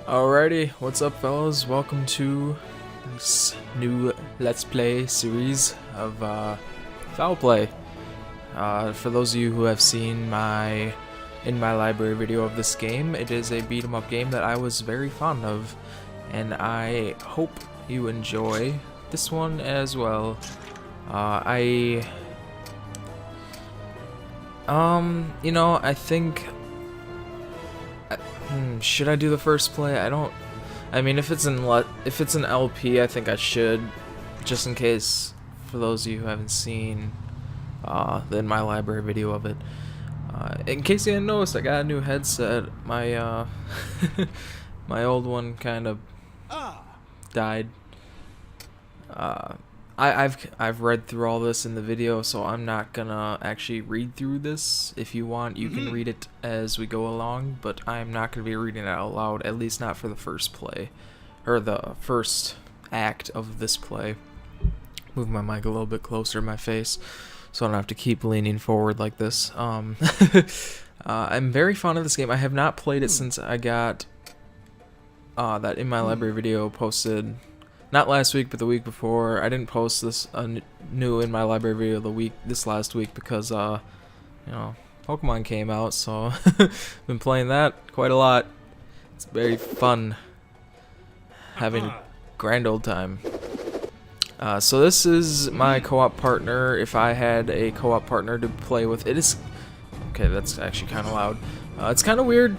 Alrighty, what's up fellas? Welcome to this new Let's Play series of Foul Play. For those of you who have seen my In My Library video of this game, it is a beat 'em up game that I was very fond of, and I hope you enjoy this one as well. I think should I do the first play? I mean, if it's an LP, I think I should, just in case. For those of you who haven't seen the In My Library video of it, in case you hadn't noticed, I got a new headset. My my old one kind of died. I've read through all this in the video, so I'm not gonna actually read through this. If you want, you can read it as we go along, but I'm not gonna be reading it out loud, at least not for the first play, or the first act of this play. Move my mic a little bit closer to my face, so I don't have to keep leaning forward like this. I'm very fond of this game. I have not played it since I got that In My Library video posted. Not last week, but the week before. I didn't post this new In My Library video this last week because Pokemon came out, so been playing that quite a lot. It's very fun, having a grand old time. So this is my co-op partner. If I had a co-op partner to play with, it is okay. That's actually kind of loud. It's kind of weird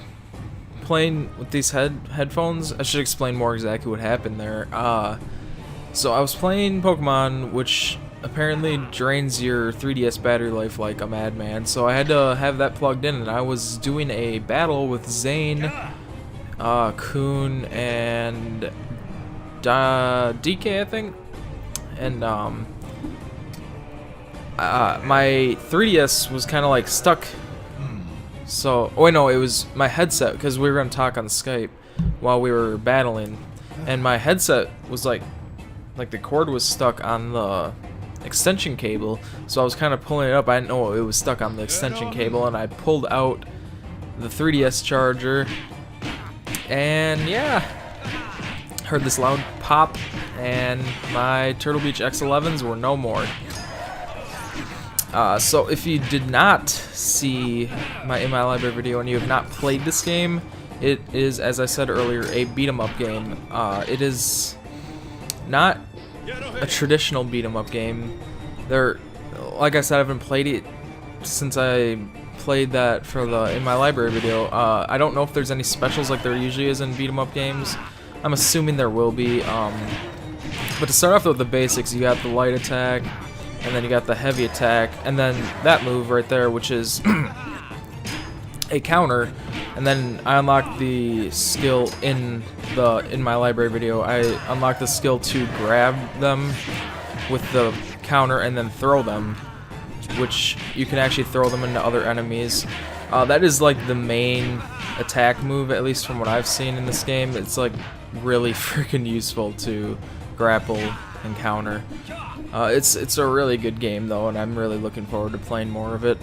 playing with these headphones. I should explain more exactly what happened there. So I was playing Pokemon, which apparently drains your 3DS battery life like a madman, so I had to have that plugged in, and I was doing a battle with Zane, Kun, and DK, I think, and my 3DS was kind of like stuck. So, oh wait, no, it was my headset, because we were going to talk on Skype while we were battling, and my headset was like the cord was stuck on the extension cable, so I was kind of pulling it up. I didn't know it was stuck on the extension cable, and I pulled out the 3DS charger, and yeah, heard this loud pop, and my Turtle Beach X11s were no more. So if you did not see my In My Library video and you have not played this game, it is, as I said earlier, a beat 'em up game. It is not a traditional beat 'em up game. Like I said, I haven't played it since I played that for the In My Library video. I don't know if there's any specials like there usually is in beat 'em up games. I'm assuming there will be. But to start off with the basics, you got the light attack, and then you got the heavy attack, and then that move right there, which is a counter, and then I unlocked the skill in My Library video. I unlocked the skill to grab them with the counter and then throw them, which you can actually throw them into other enemies. That is like the main attack move, at least from what I've seen in this game. It's like really freaking useful to grapple and counter. It's a really good game though, and I'm really looking forward to playing more of it.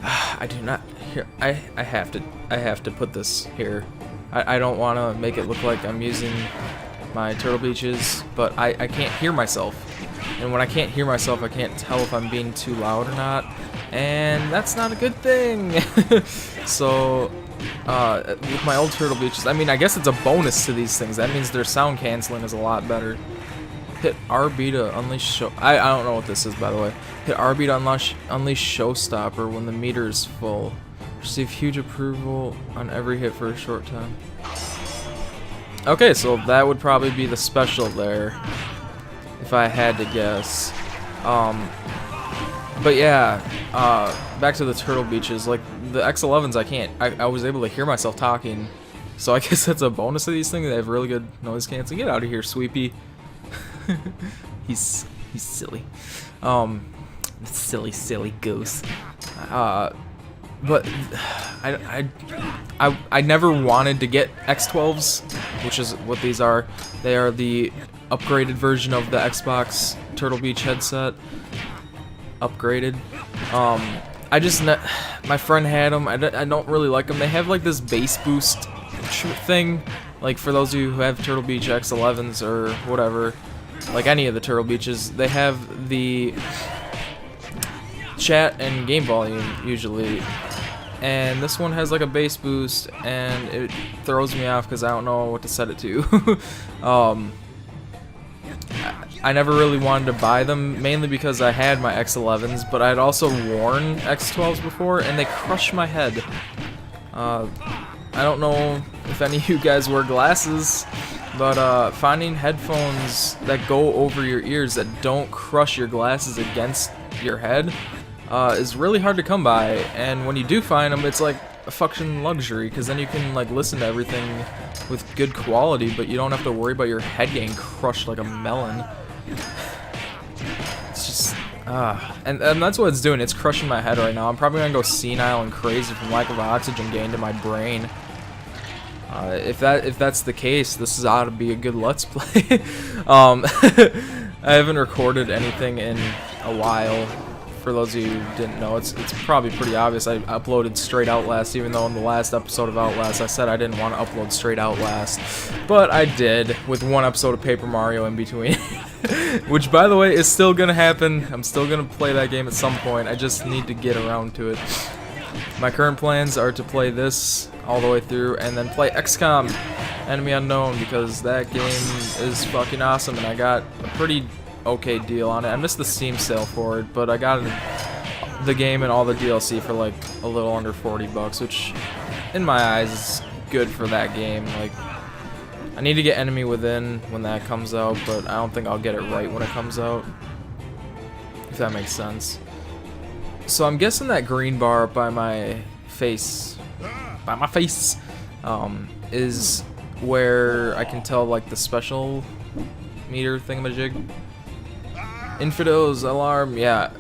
I do not hear. I have to put this here. I don't want to make it look like I'm using my Turtle Beaches, but I can't hear myself, and when I can't hear myself, I can't tell if I'm being too loud or not, and that's not a good thing. So with my old Turtle Beaches, I mean, I guess it's a bonus to these things. That means their sound canceling is a lot better. Hit RB to unleash show. I don't know what this is, by the way. Hit RB to unleash Showstopper when the meter is full. Receive huge approval on every hit for a short time. Okay, so that would probably be the special there, if I had to guess. But yeah, back to the Turtle Beaches. Like the X11s, I was able to hear myself talking, so I guess that's a bonus of these things. They have really good noise canceling. Get out of here, Sweepy. he's silly. Silly goose. But I never wanted to get X12s, which is what these are. They are the upgraded version of the Xbox Turtle Beach headset. Upgraded. My friend had them. I don't really like them. They have like this bass boost thing, Like, for those of you who have Turtle Beach X11s or whatever, like any of the Turtle Beaches, they have the chat and game volume usually, and this one has like a bass boost, and it throws me off because I don't know what to set it to. I never really wanted to buy them, mainly because I had my X11s, but I'd also worn X12s before, and they crush my head. I don't know if any of you guys wear glasses, but finding headphones that go over your ears that don't crush your glasses against your head is really hard to come by, and when you do find them, it's like a fucking luxury, because then you can like listen to everything with good quality, but you don't have to worry about your head getting crushed like a melon. It's just and that's what it's doing. It's crushing my head right now. I'm probably gonna go senile and crazy from lack of oxygen gain to my brain. If that's the case, this is ought to be a good Let's Play. I haven't recorded anything in a while. For those of you who didn't know, it's probably pretty obvious. I uploaded straight Outlast, even though in the last episode of Outlast I said I didn't want to upload straight Outlast. But I did, with one episode of Paper Mario in between. Which, by the way, is still gonna happen. I'm still gonna play that game at some point. I just need to get around to it. My current plans are to play this all the way through, and then play XCOM Enemy Unknown, because that game is fucking awesome, and I got a pretty okay deal on it. I missed the Steam sale for it, but I got the game and all the DLC for like a little under 40 bucks, which in my eyes is good for that game. Like, I need to get Enemy Within when that comes out, but I don't think I'll get it right when it comes out, if that makes sense. So I'm guessing that green bar by my face, is where I can tell like the special meter thingamajig. Infidels, alarm, yeah.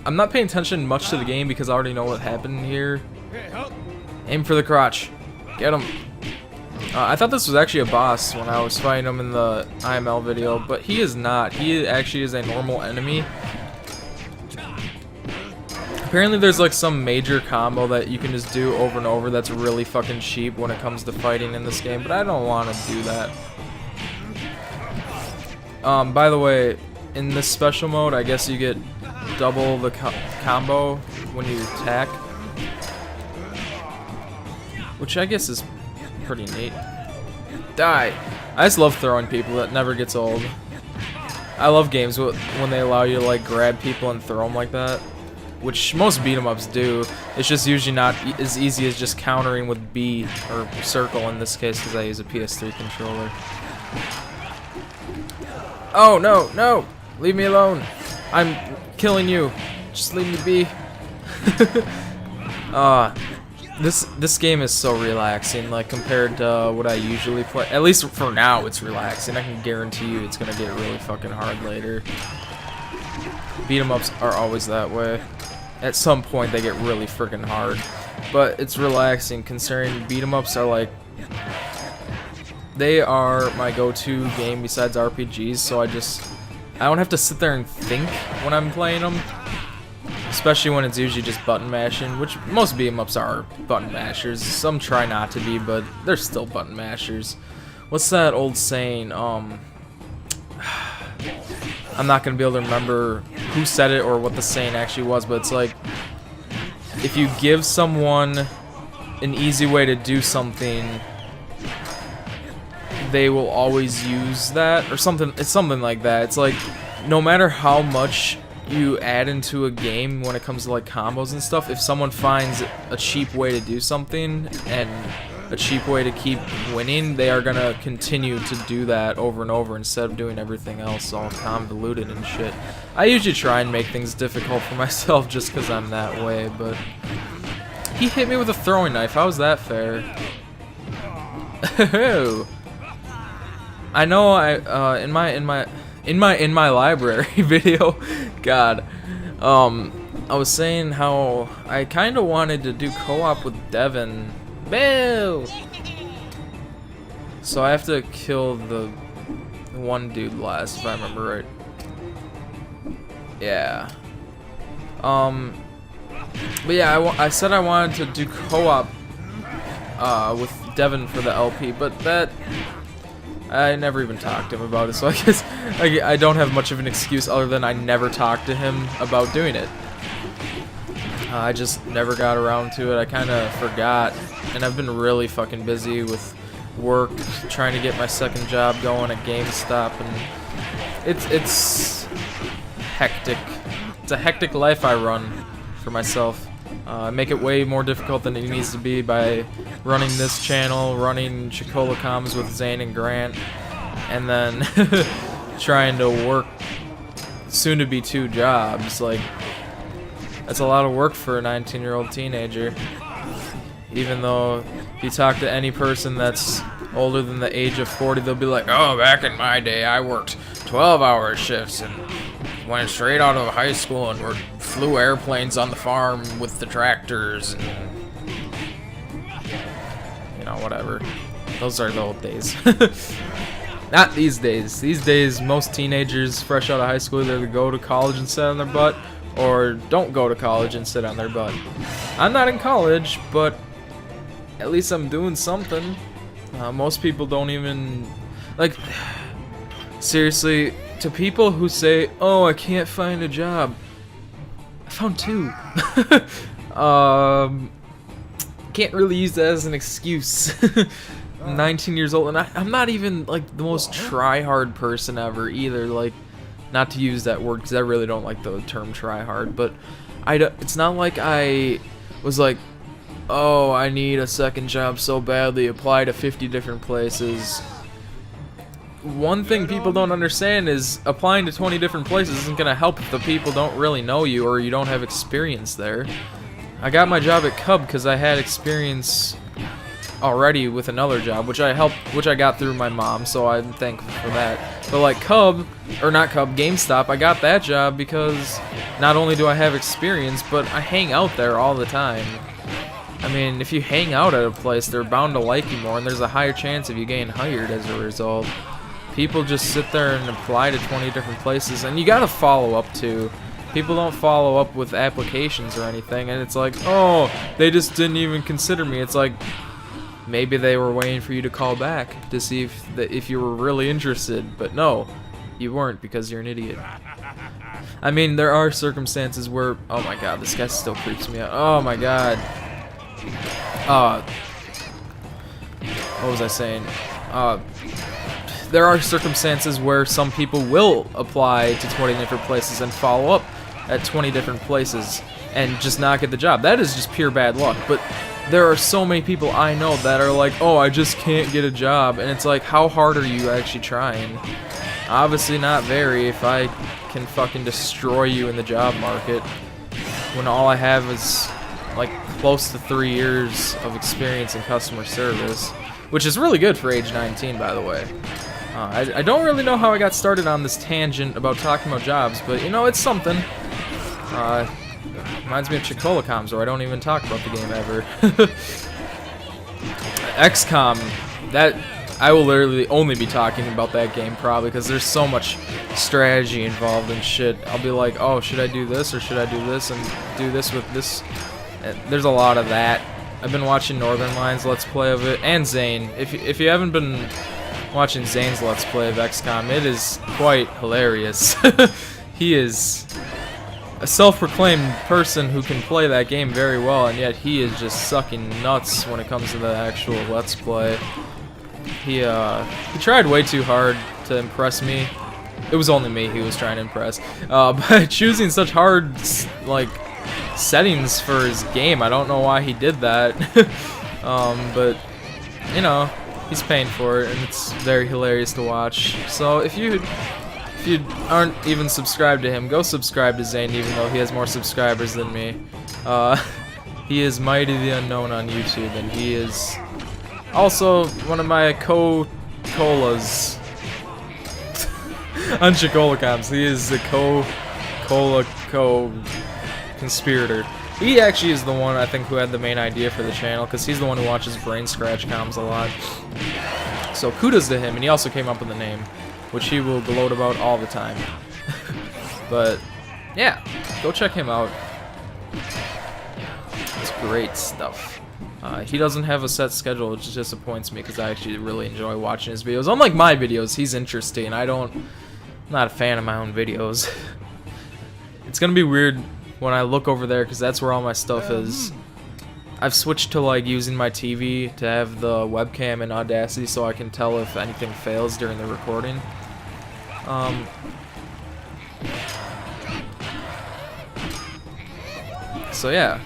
I'm not paying attention much to the game because I already know what happened here. Aim for the crotch. Get him. I thought this was actually a boss when I was fighting him in the IML video, but he is not. He actually is a normal enemy. Apparently there's like some major combo that you can just do over and over that's really fucking cheap when it comes to fighting in this game, but I don't want to do that. By the way, in this special mode, I guess you get double the combo when you attack, which I guess is pretty neat. Die! I just love throwing people. That never gets old. I love games when they allow you to like grab people and throw them like that, which most beat-em-ups do. It's just usually not as easy as just countering with B, or circle in this case, because I use a PS3 controller. Oh, no, no! Leave me alone. I'm killing you. Just leave me be. This game is so relaxing, like compared to what I usually play. At least for now, it's relaxing. I can guarantee you it's gonna get really fucking hard later. Beat 'em ups are always that way. At some point, they get really freaking hard, but it's relaxing considering beat 'em ups are like, they are my go-to game besides RPGs. So I don't have to sit there and think when I'm playing them. Especially when it's usually just button mashing, which most beat-em-ups are button mashers. Some try not to be, but they're still button mashers. What's that old saying? I'm not gonna be able to remember who said it or what the saying actually was, but it's like, if you give someone an easy way to do something, they will always use that, or something. It's something like that. It's like, no matter how much you add into a game when it comes to like combos and stuff, if someone finds a cheap way to do something and a cheap way to keep winning, they are gonna continue to do that over and over instead of doing everything else all convoluted and shit. I usually try and make things difficult for myself just because I'm that way, but he hit me with a throwing knife. How was that fair? I know in my library video, God, I was saying how I kind of wanted to do co-op with Devin. Boo! So I have to kill the one dude last, if I remember right. Yeah. But yeah, I said I wanted to do co-op with Devin for the LP, but that I never even talked to him about it, so I guess I don't have much of an excuse other than I never talked to him about doing it. I just never got around to it. I kind of forgot, and I've been really fucking busy with work, trying to get my second job going at GameStop, and it's hectic. It's a hectic life I run for myself. I make it way more difficult than it needs to be by running this channel, running Chicola Comms with Zane and Grant, and then trying to work soon to be 2 jobs. Like, that's a lot of work for a 19-year-old teenager. Even though if you talk to any person that's older than the age of 40, they'll be like, oh, back in my day I worked 12-hour shifts and went straight out of high school and flew airplanes on the farm with the tractors and, you know, whatever. Those are the old days. Not these days. These days, most teenagers fresh out of high school either go to college and sit on their butt or don't go to college and sit on their butt. I'm not in college, but at least I'm doing something. Most people don't even, like, seriously, to people who say, oh, I can't find a job, I found 2. Can't really use that as an excuse. I'm 19 years old, and I'm not even, like, the most try-hard person ever, either. Like, not to use that word, because I really don't like the term try-hard, but it's not like I was like, oh, I need a second job so badly, apply to 50 different places. One thing people don't understand is applying to 20 different places isn't going to help if the people don't really know you or you don't have experience there. I got my job at Cub because I had experience already with another job, which I got through my mom, so I'm thankful for that. But like GameStop, I got that job because not only do I have experience, but I hang out there all the time. I mean, if you hang out at a place, they're bound to like you more, and there's a higher chance of you getting hired as a result. People just sit there and apply to 20 different places, and you gotta follow up too. People don't follow up with applications or anything, and it's like, oh, they just didn't even consider me. It's like, maybe they were waiting for you to call back to see if you were really interested, but no, you weren't because you're an idiot. I mean, there are circumstances where, oh my god, this guy still creeps me out. Oh my god. What was I saying? There are circumstances where some people will apply to 20 different places and follow up at 20 different places and just not get the job. That is just pure bad luck. But there are so many people I know that are like, oh, I just can't get a job. And it's like, how hard are you actually trying? Obviously not very, if I can fucking destroy you in the job market when all I have is like close to 3 years of experience in customer service, which is really good for age 19, by the way. I don't really know how I got started on this tangent about talking about jobs, but you know, it's something. Reminds me of Chicola Comms, where I don't even talk about the game ever. XCOM, that I will literally only be talking about that game probably because there's so much strategy involved and shit. I'll be like, oh, should I do this or should I do this and do this with this? There's a lot of that. I've been watching Northern Lions Let's Play of it, and Zane. If you haven't been watching Zane's Let's Play of XCOM, it is quite hilarious. He is a self-proclaimed person who can play that game very well, and yet he is just sucking nuts when it comes to the actual Let's Play. He tried way too hard to impress me. It was only me he was trying to impress. By choosing such hard, like, settings for his game. I don't know why he did that. But, you know, he's paying for it, and it's very hilarious to watch. So if you aren't even subscribed to him, go subscribe to Zane, even though he has more subscribers than me. He is Mighty the Unknown on YouTube, and he is also one of my co-colas on Chicola Comms. He is the co-conspirator. He actually is the one, I think, who had the main idea for the channel, because he's the one who watches Brain Scratch Comms a lot. So kudos to him, and he also came up with the name, which he will gloat about all the time. But, yeah, go check him out. It's great stuff. He doesn't have a set schedule, which disappoints me because I actually really enjoy watching his videos. Unlike my videos, he's interesting. I'm not a fan of my own videos. It's gonna be weird when I look over there because that's where all my stuff is. I've switched to like using my TV to have the webcam in Audacity so I can tell if anything fails during the recording. So yeah,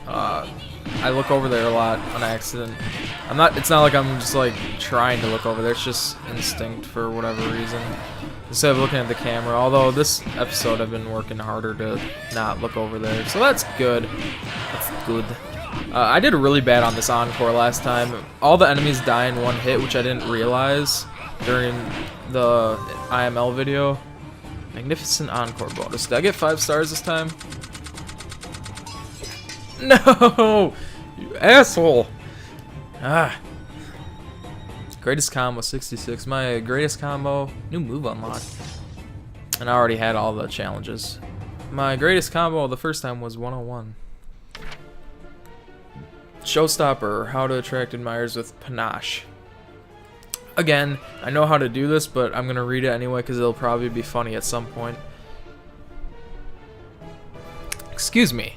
I look over there a lot on accident. It's not like I'm just like trying to look over there, it's just instinct for whatever reason. Instead of looking at the camera, although this episode I've been working harder to not look over there, so that's good. That's good. I did really bad on this encore last time. All the enemies die in one hit, which I didn't realize during the IML video. Magnificent encore bonus. Did I get 5 stars this time? No! You asshole! Ah. Greatest combo 66. My greatest combo, new move unlocked. And I already had all the challenges. My greatest combo the first time was 101. Showstopper, how to attract admirers with panache. Again, I know how to do this, but I'm gonna read it anyway because it'll probably be funny at some point. Excuse me.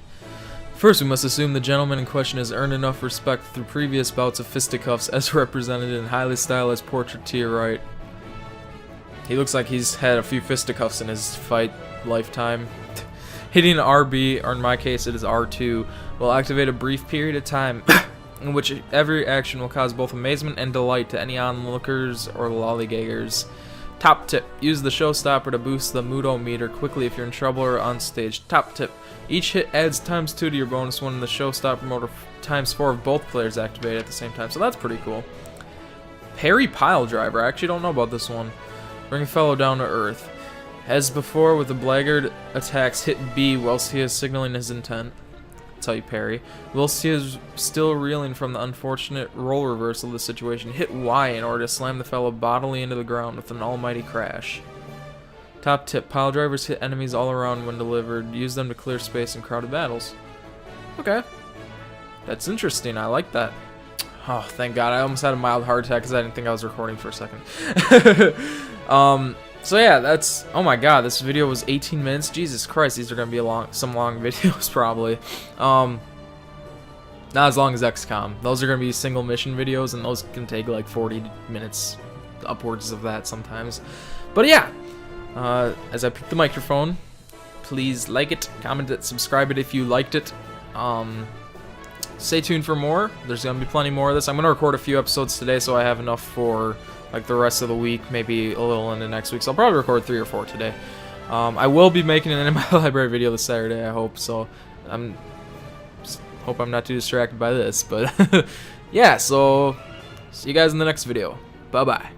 First, we must assume the gentleman in question has earned enough respect through previous bouts of fisticuffs as represented in highly stylized portrait to your right. He looks like he's had a few fisticuffs in his fight lifetime. Hitting RB, or in my case it is R2, will activate a brief period of time in which every action will cause both amazement and delight to any onlookers or lollygaggers. Top tip, use the showstopper to boost the moodometer quickly if you're in trouble or on stage. Top tip, each hit adds *2 to your bonus when the showstopper motor *4 of both players activate at the same time, so that's pretty cool. Parry Pile Driver, I actually don't know about this one. Bring a fellow down to earth. As before with the blackguard attacks, hit B whilst he is signaling his intent. That's how you parry. Whilst he is still reeling from the unfortunate role reversal of the situation, hit Y in order to slam the fellow bodily into the ground with an almighty crash. Top tip, pile drivers hit enemies all around when delivered. Use them to clear space in crowded battles. Okay. That's interesting, I like that. Oh, thank God, I almost had a mild heart attack because I didn't think I was recording for a second. So yeah, that's, oh my God, this video was 18 minutes. Jesus Christ, these are gonna be some long videos probably. Not as long as XCOM. Those are gonna be single mission videos, and those can take like 40 minutes, upwards of that sometimes. But yeah, as I pick the microphone, please like it, comment it, subscribe it if you liked it. Stay tuned for more. There's gonna be plenty more of this. I'm gonna record a few episodes today, so I have enough for like the rest of the week, maybe a little into next week. So I'll probably record 3 or 4 today. I will be making an In My Library video this Saturday, I hope. So hope I'm not too distracted by this. But yeah, so see you guys in the next video. Bye bye.